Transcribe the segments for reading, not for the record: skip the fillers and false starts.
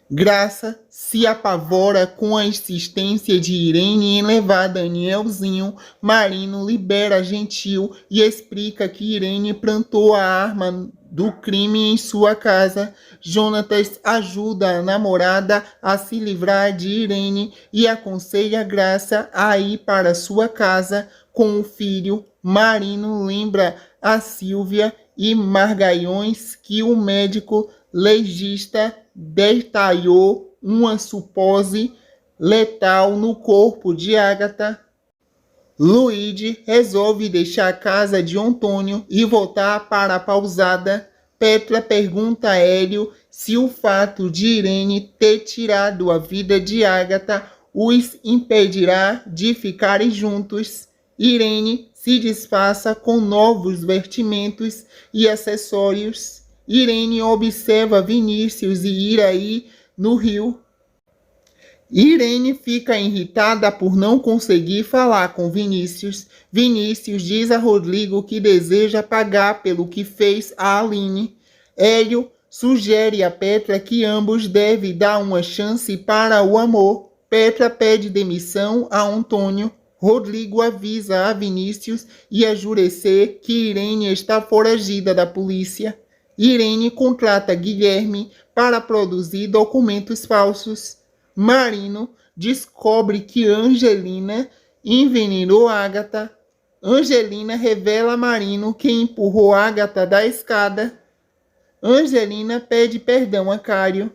Graça se apavora com a insistência de Irene em levar Danielzinho. Marino libera Gentil e explica que Irene plantou a arma do crime em sua casa. Jonatas ajuda a namorada a se livrar de Irene e aconselha Graça a ir para sua casa com o filho. Marino lembra a Silvia e Margalhões que o médico legista detalhou uma supose letal no corpo de Agatha. Luigi resolve deixar a casa de Antônio e voltar para a pousada. Petra pergunta a Hélio se o fato de Irene ter tirado a vida de Agatha os impedirá de ficarem juntos. Irene se disfarça com novos vestimentos e acessórios. Irene observa Vinícius e Iraí no rio. Irene fica irritada por não conseguir falar com Vinícius. Vinícius diz a Rodrigo que deseja pagar pelo que fez a Aline. Hélio sugere a Petra que ambos devem dar uma chance para o amor. Petra pede demissão a Antônio. Rodrigo avisa a Vinícius e a Jurecê que Irene está foragida da polícia. Irene contrata Guilherme para produzir documentos falsos. Marino descobre que Angelina envenenou Agatha. Angelina revela a Marino que empurrou Agatha da escada. Angelina pede perdão a Cário.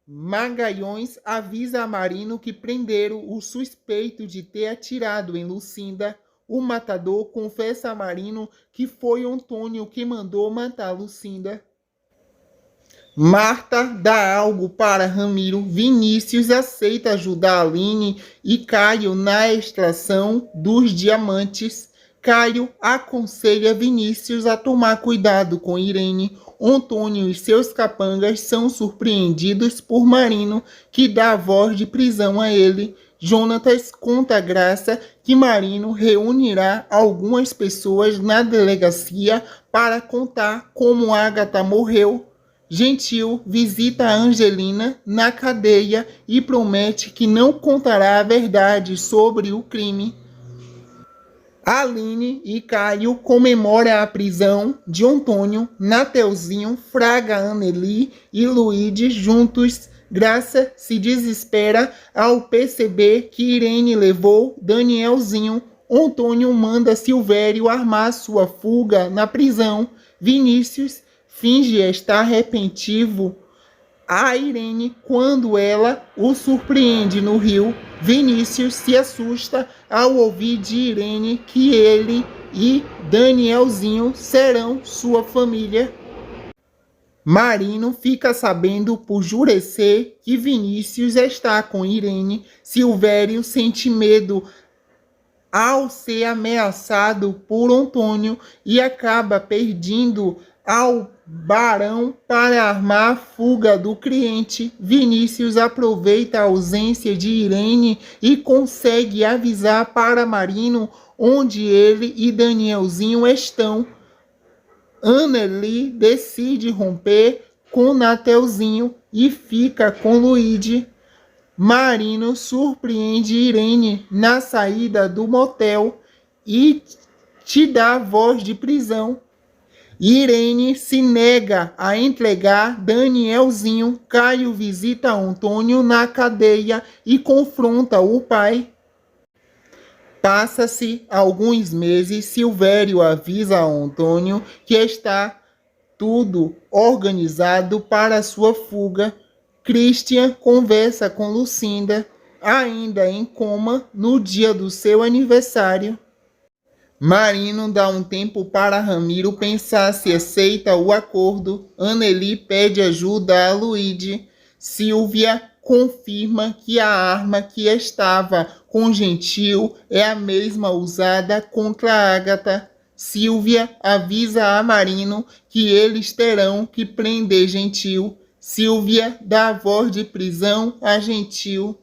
Magalhães avisa a Marino que prenderam o suspeito de ter atirado em Lucinda. O matador confessa a Marino que foi Antônio que mandou matar Lucinda. Marta dá algo para Ramiro. Vinícius aceita ajudar Aline e Caio na extração dos diamantes. Caio aconselha Vinícius a tomar cuidado com Irene. Antônio e seus capangas são surpreendidos por Marino, que dá a voz de prisão a ele. Jonatas conta a Graça que Marino reunirá algumas pessoas na delegacia para contar como Agatha morreu. Gentil visita a Angelina na cadeia e promete que não contará a verdade sobre o crime. Aline e Caio comemoram a prisão de Antônio. Nateuzinho fraga Anneli e Luigi juntos. Graça se desespera ao perceber que Irene levou Danielzinho. Antônio manda Silvério armar sua fuga na prisão. Vinícius finge estar arrependido a Irene quando ela o surpreende no rio. Vinícius se assusta ao ouvir de Irene que ele e Danielzinho serão sua família. Marino fica sabendo por Jurecê que Vinícius está com Irene. Silvério sente medo ao ser ameaçado por Antônio e acaba pedindo ao barão para armar a fuga do cliente. Vinícius aproveita a ausência de Irene e consegue avisar para Marino onde ele e Danielzinho estão. Anneli decide romper com Nateuzinho e fica com Luigi. Marino surpreende Irene na saída do motel e te dá voz de prisão. Irene se nega a entregar Danielzinho. Caio visita Antônio na cadeia e confronta o pai. Passa-se alguns meses. Silvério avisa a Antônio que está tudo organizado para sua fuga. Christian conversa com Lucinda, ainda em coma, no dia do seu aniversário. Marino dá um tempo para Ramiro pensar se aceita o acordo. Anneli pede ajuda a Luigi. Silvia confirma que a arma que estava com Gentil é a mesma usada contra Agatha. Silvia avisa a Marino que eles terão que prender Gentil. Silvia dá a voz de prisão a Gentil.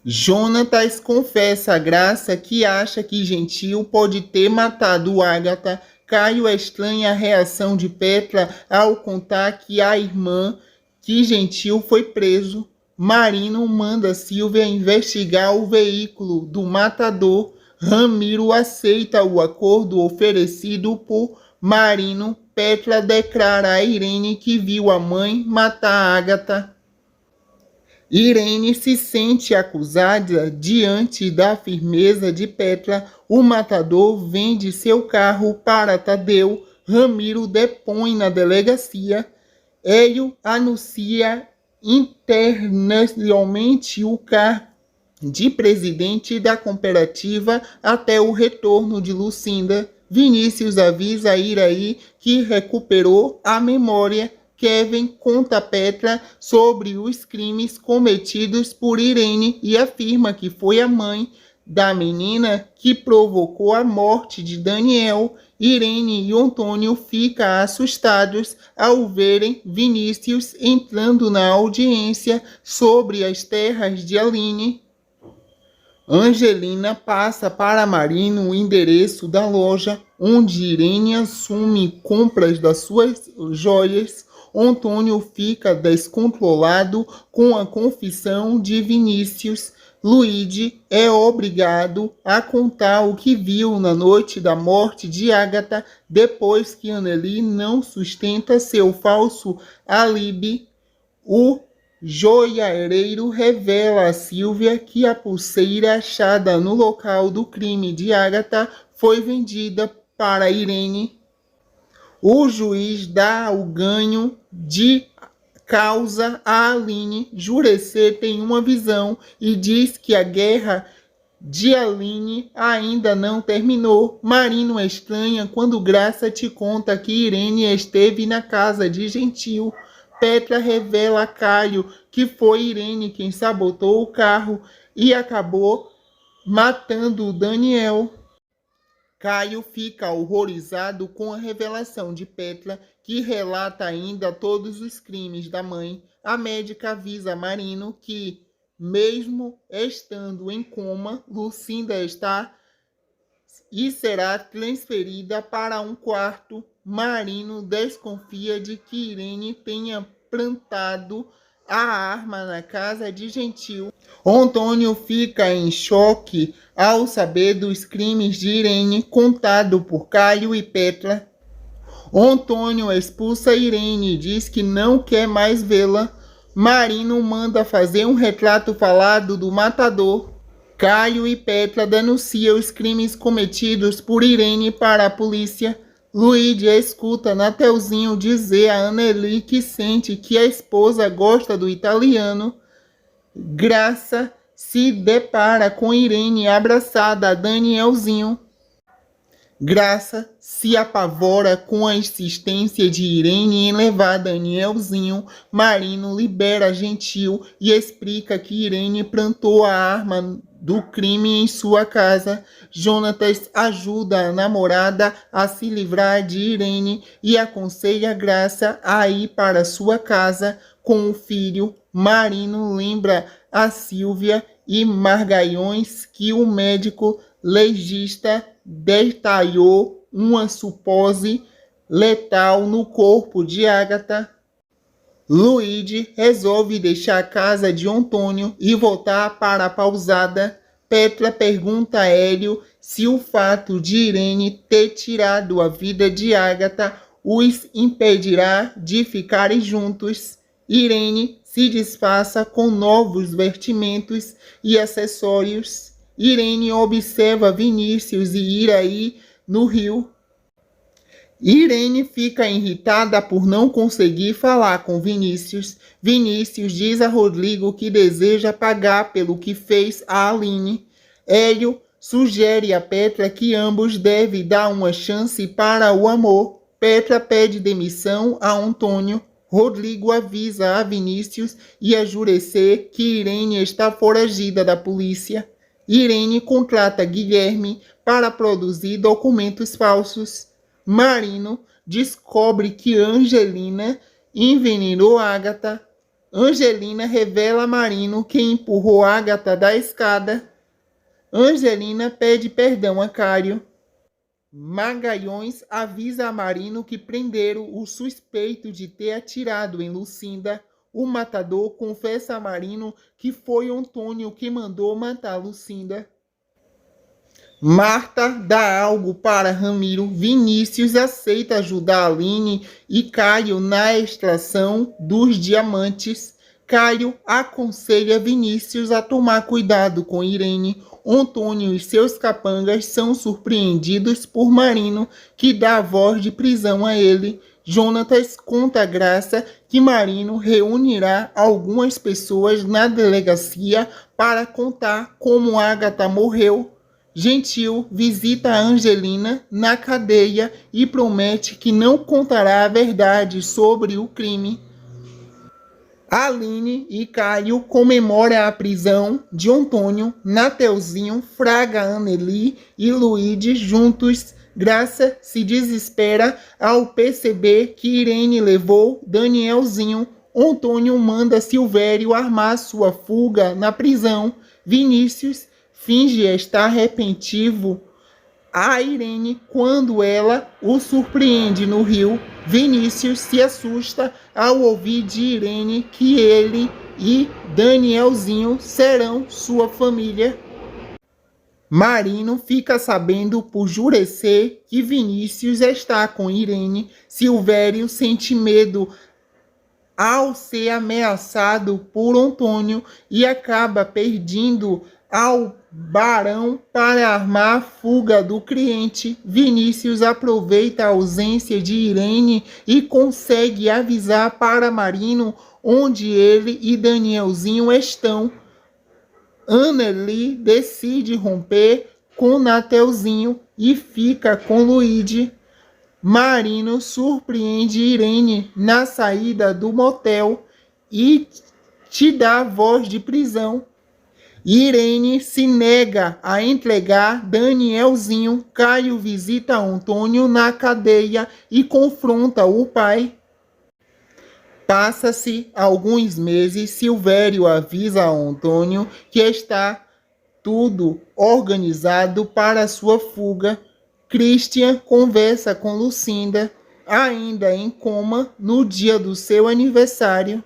Jonatas confessa a Graça que acha que Gentil pode ter matado Agatha. Caio estranha a reação de Petra ao contar que a irmã que Gentil foi preso. Marino manda Silvia investigar o veículo do matador. Ramiro aceita o acordo oferecido por Marino. Petra declara a Irene que viu a mãe matar Ágata. Irene se sente acusada diante da firmeza de Petra. O matador vende seu carro para Tadeu. Ramiro depõe na delegacia. Hélio anuncia internacionalmente o cargo de presidente da cooperativa até o retorno de Lucinda. Vinícius avisa a Iraí que recuperou a memória. Kevin conta a Petra sobre os crimes cometidos por Irene e afirma que foi a mãe da menina que provocou a morte de Daniel. Irene e Antônio ficam assustados ao verem Vinícius entrando na audiência sobre as terras de Aline. Angelina passa para Marino o endereço da loja onde Irene assume compras das suas joias. Antônio fica descontrolado com a confissão de Vinícius. Luigi é obrigado a contar o que viu na noite da morte de Ágata depois que Anneli não sustenta seu falso álibi. O joalheiro revela a Silvia que a pulseira achada no local do crime de Ágata foi vendida para Irene. O juiz dá o ganho de causa a Aline. Jurecê tem uma visão e diz que a guerra de Aline ainda não terminou. Marino estranha quando Graça te conta que Irene esteve na casa de Gentil. Petra revela a Caio que foi Irene quem sabotou o carro e acabou matando o Daniel. Caio fica horrorizado com a revelação de Petra, que relata ainda todos os crimes da mãe. A médica avisa Marino que, mesmo estando em coma, Lucinda está e será transferida para um quarto. Marino desconfia de que Irene tenha plantado a arma na casa de Gentil. Antônio fica em choque ao saber dos crimes de Irene contado por Caio e Petra. Antônio expulsa Irene e diz que não quer mais vê-la. Marino manda fazer um retrato falado do matador. Caio e Petra denunciam os crimes cometidos por Irene para a polícia. Luigi escuta Nateuzinho dizer a Anneli que sente que a esposa gosta do italiano. Graça se depara com Irene abraçada a Danielzinho. Graça se apavora com a insistência de Irene em levar Danielzinho. Marino libera Gentil e explica que Irene plantou a arma do crime em sua casa. Jonatas ajuda a namorada a se livrar de Irene e aconselha Graça a ir para sua casa com o filho. Marino lembra a Silvia e Margalhões que o médico legista detalhou uma supose letal no corpo de Ágata. Luigi resolve deixar a casa de Antônio e voltar para a pousada. Petra pergunta a Hélio se o fato de Irene ter tirado a vida de Ágata os impedirá de ficarem juntos. Irene se disfarça com novos vestimentos e acessórios. Irene observa Vinícius e Iraí no rio. Irene fica irritada por não conseguir falar com Vinícius. Vinícius diz a Rodrigo que deseja pagar pelo que fez a Aline. Hélio sugere a Petra que ambos devem dar uma chance para o amor. Petra pede demissão a Antônio. Rodrigo avisa a Vinícius e a Jurecê que Irene está foragida da polícia. Irene contrata Guilherme para produzir documentos falsos. Marino descobre que Angelina envenenou Ágata. Angelina revela a Marino que empurrou Ágata da escada. Angelina pede perdão a Cário. Magalhães avisa a Marino que prenderam o suspeito de ter atirado em Lucinda. o matador confessa a Marino que foi Antônio que mandou matar Lucinda. Marta dá algo para Ramiro, Vinícius aceita ajudar Aline e Caio na extração dos diamantes. Caio aconselha Vinícius a tomar cuidado com Irene. Antônio e seus capangas são surpreendidos por Marino, que dá voz de prisão a ele. Jonatas conta a Graça que Marino reunirá algumas pessoas na delegacia para contar como Agatha morreu. Gentil visita a Angelina na cadeia e promete que não contará a verdade sobre o crime. Aline e Caio comemoram a prisão de Antônio, Nateuzinho, Fraga, Anneli e Luíde juntos. Graça se desespera ao perceber que Irene levou Danielzinho. Antônio manda Silvério armar sua fuga na prisão. Vinícius finge estar arrependido a Irene quando ela o surpreende no rio. Vinícius se assusta ao ouvir de Irene que ele e Danielzinho serão sua família. Marino fica sabendo por Jurecer que Vinícius está com Irene. Silvério sente medo ao ser ameaçado por Antônio e acaba pedindo ao barão para armar a fuga do cliente. Vinícius aproveita a ausência de Irene e consegue avisar para Marino onde ele e Danielzinho estão. Anneli decide romper com Nateuzinho e fica com Luíde. Marino surpreende Irene na saída do motel e te dá voz de prisão. Irene se nega a entregar Danielzinho. Caio visita Antônio na cadeia e confronta o pai. Passa-se alguns meses, Silvério avisa a Antônio que está tudo organizado para sua fuga. Christian conversa com Lucinda, ainda em coma, no dia do seu aniversário.